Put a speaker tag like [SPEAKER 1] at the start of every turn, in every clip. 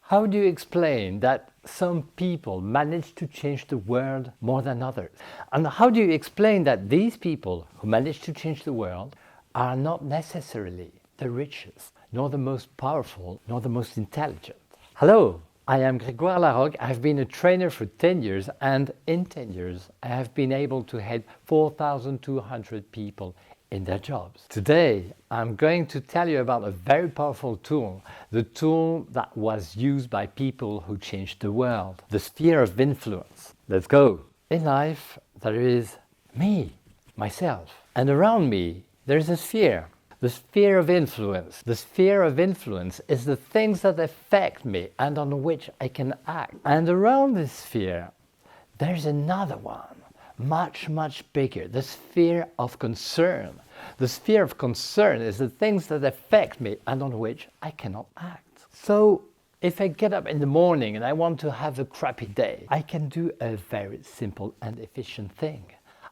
[SPEAKER 1] How do you explain that some people manage to change the world more than others? And how do you explain that these people who manage to change the world are not necessarily the richest, nor the most powerful, nor the most intelligent? Hello, I am Grégoire Larocque. I've been a trainer for 10 years, and in 10 years I have been able to help 4,200 people in their jobs. Today I'm going to tell you about a very powerful tool, the tool that was used by people who changed the world, the sphere of influence. Let's go. In life there is me, myself, and around me there is a sphere. The sphere of influence. The sphere of influence is the things that affect me and on which I can act. And around this sphere there's another one, much bigger, the sphere of concern. The sphere of concern is the things that affect me and on which I cannot act. So if I get up in the morning and I want to have a crappy day, I can do a very simple and efficient thing.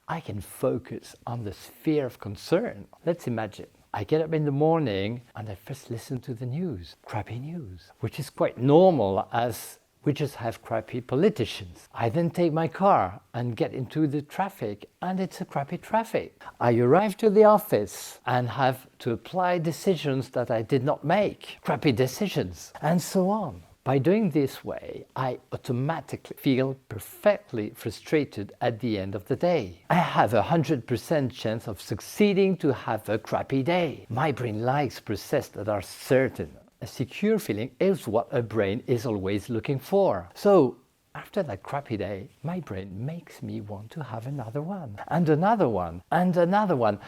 [SPEAKER 1] I can focus on the sphere of concern. Let's imagine I get up in the morning and I first listen to the news, crappy news, which is quite normal as we just have crappy politicians. I then take my car and get into the traffic, and it's a crappy traffic. I arrive to the office and have to apply decisions that I did not make, crappy decisions, and so on. By doing this way, I automatically feel perfectly frustrated at the end of the day. I have 100% chance of succeeding to have a crappy day. My brain likes processes that are certain. A secure feeling is what a brain is always looking for. So after that crappy day, my brain makes me want to have another one, and another one, and another one.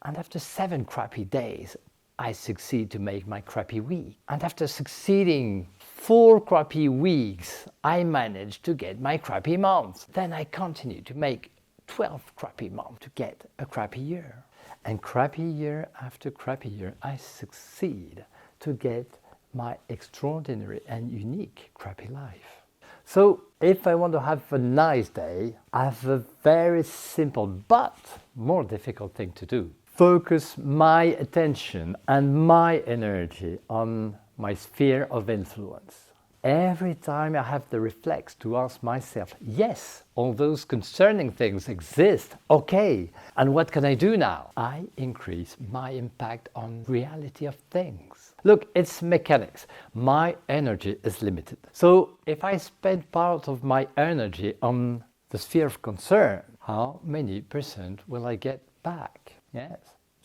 [SPEAKER 1] And after 7 crappy days, I succeed to make my crappy week. And after succeeding 4 crappy weeks, I manage to get my crappy month. Then I continue to make 12 crappy months to get a crappy year. And crappy year after crappy year, I succeed to get my extraordinary and unique crappy life. So if I want to have a nice day, I have a very simple but more difficult thing to do. Focus my attention and my energy on my sphere of influence. Every time I have the reflex to ask myself, yes, all those concerning things exist, okay, and what can I do now? I increase my impact on reality of things. Look, it's mechanics. My energy is limited. So if I spend part of my energy on the sphere of concern, how many percent will I get back? Yes.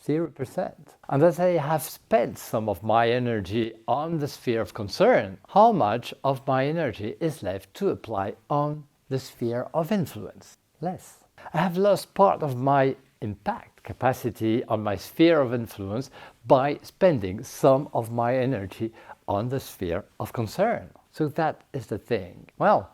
[SPEAKER 1] 0%. And as I have spent some of my energy on the sphere of concern, how much of my energy is left to apply on the sphere of influence? Less. I have lost part of my impact capacity on my sphere of influence by spending some of my energy on the sphere of concern. So that is the thing. Well,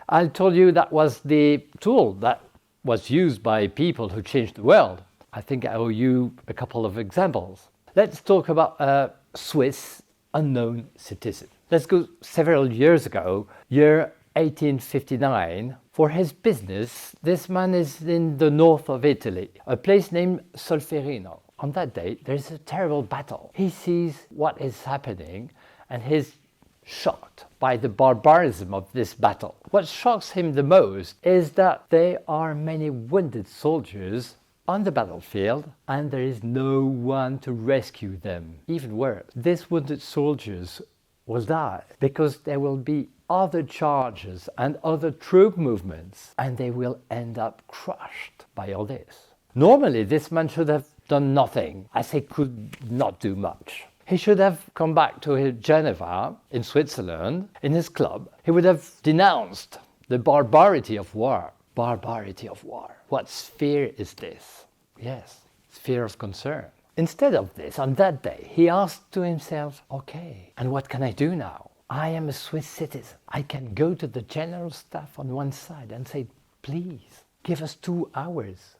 [SPEAKER 1] I told you that was the tool that was used by people who changed the world. I think I owe you a couple of examples. Let's talk about a Swiss unknown citizen. Let's go several years ago, year 1859. For his business, this man is in the north of Italy, a place named Solferino. On that day, there's a terrible battle. He sees what is happening and he's shocked by the barbarism of this battle. What shocks him the most is that there are many wounded soldiers on the battlefield, and there is no one to rescue them. Even worse, these wounded soldiers will die because there will be other charges and other troop movements, and they will end up crushed by all this. Normally, this man should have done nothing, as he could not do much. He should have come back to Geneva in Switzerland, in his club. He would have denounced the barbarity of war. Barbarity of war. What sphere is this? Yes, sphere of concern. Instead of this, on that day, he asked to himself, okay, and what can I do now? I am a Swiss citizen. I can go to the general staff on one side and say, please, give us 2 hours.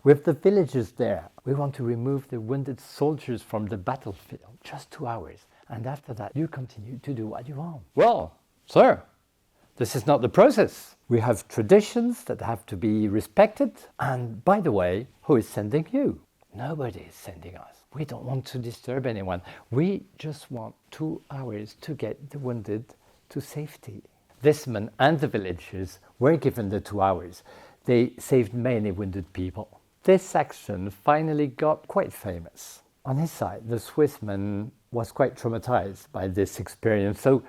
[SPEAKER 1] With the villagers there, we want to remove the wounded soldiers from the battlefield. Just 2 hours. And after that, you continue to do what you want. Well, sir, this is not the process. We have traditions that have to be respected. And by the way, who is sending you? Nobody is sending us. We don't want to disturb anyone. We just want 2 hours to get the wounded to safety. This man and the villagers were given the 2 hours. They saved many wounded people. This action finally got quite famous. On his side, the Swissman was quite traumatized by this experience, so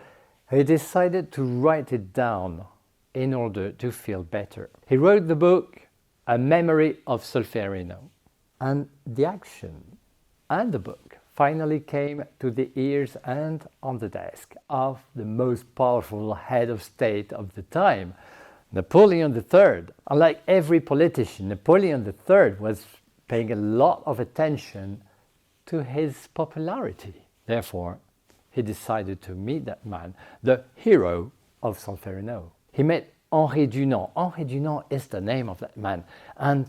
[SPEAKER 1] he decided to write it down in order to feel better. He wrote the book, A Memory of Solferino. And the action and the book finally came to the ears and on the desk of the most powerful head of state of the time, Napoleon III. Unlike every politician, Napoleon III was paying a lot of attention to his popularity. Therefore, he decided to meet that man, the hero of Solferino. He met Henri Dunant. Henri Dunant is the name of that man. And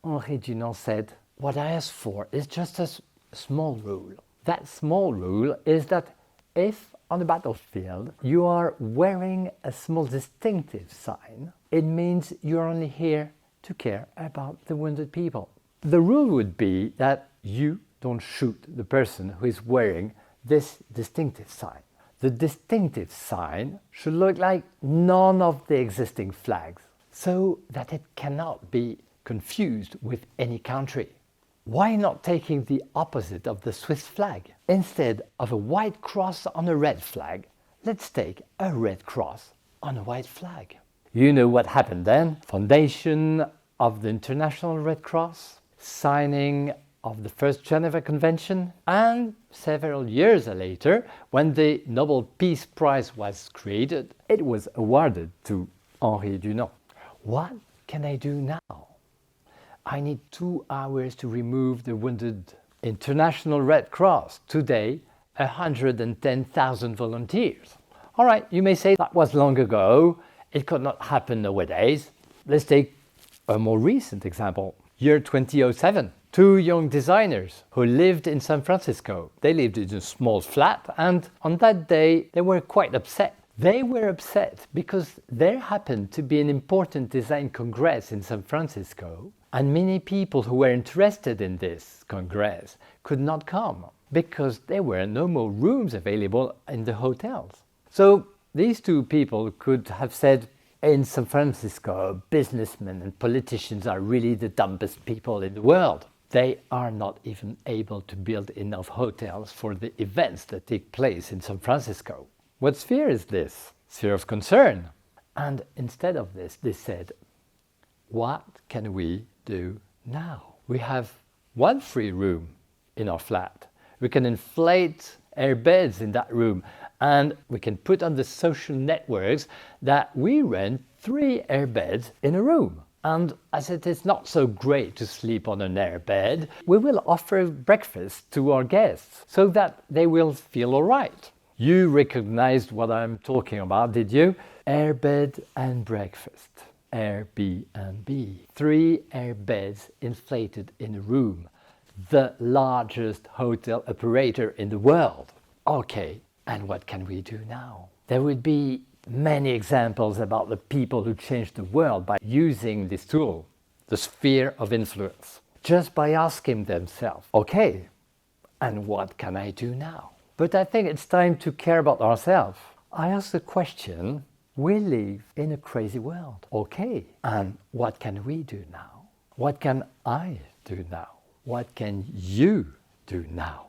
[SPEAKER 1] Henri Dunant said, "What I ask for is just a small rule. That small rule is that if on the battlefield you are wearing a small distinctive sign, it means you're only here to care about the wounded people. The rule would be that you don't shoot the person who is wearing this distinctive sign. The distinctive sign should look like none of the existing flags, so that it cannot be confused with any country. Why not taking the opposite of the Swiss flag? Instead of a white cross on a red flag, let's take a red cross on a white flag." You know what happened then? Foundation of the International Red Cross, signing of the First Geneva Convention, and several years later, when the Nobel Peace Prize was created, it was awarded to Henri Dunant. What can I do now? I need 2 hours to remove the wounded. International Red Cross, today 110,000 volunteers. All right, you may say that was long ago, it could not happen nowadays. Let's take a more recent example. Year 2007, 2 young designers who lived in San Francisco. They lived in a small flat, and on that day they were quite upset. They were upset because there happened to be an important design congress in San Francisco, and many people who were interested in this congress could not come because there were no more rooms available in the hotels. So these 2 people could have said, "In San Francisco, businessmen and politicians are really the dumbest people in the world. They are not even able to build enough hotels for the events that take place in San Francisco." What sphere is this? Sphere of concern. And instead of this, they said, "What can we do now? We have 1 free room in our flat. We can inflate air beds in that room, and we can put on the social networks that we rent 3 air beds in a room. And as it is not so great to sleep on an air bed, we will offer breakfast to our guests so that they will feel all right." You recognized what I'm talking about, did you? Airbed and breakfast. AirBnB. 3 air beds inflated in a room. The largest hotel operator in the world. Okay, and what can we do now? There would be many examples about the people who changed the world by using this tool, the sphere of influence, just by asking themselves, okay, and what can I do now? But I think it's time to care about ourselves. I ask the question, we live in a crazy world. Okay, and what can we do now? What can I do now? What can you do now?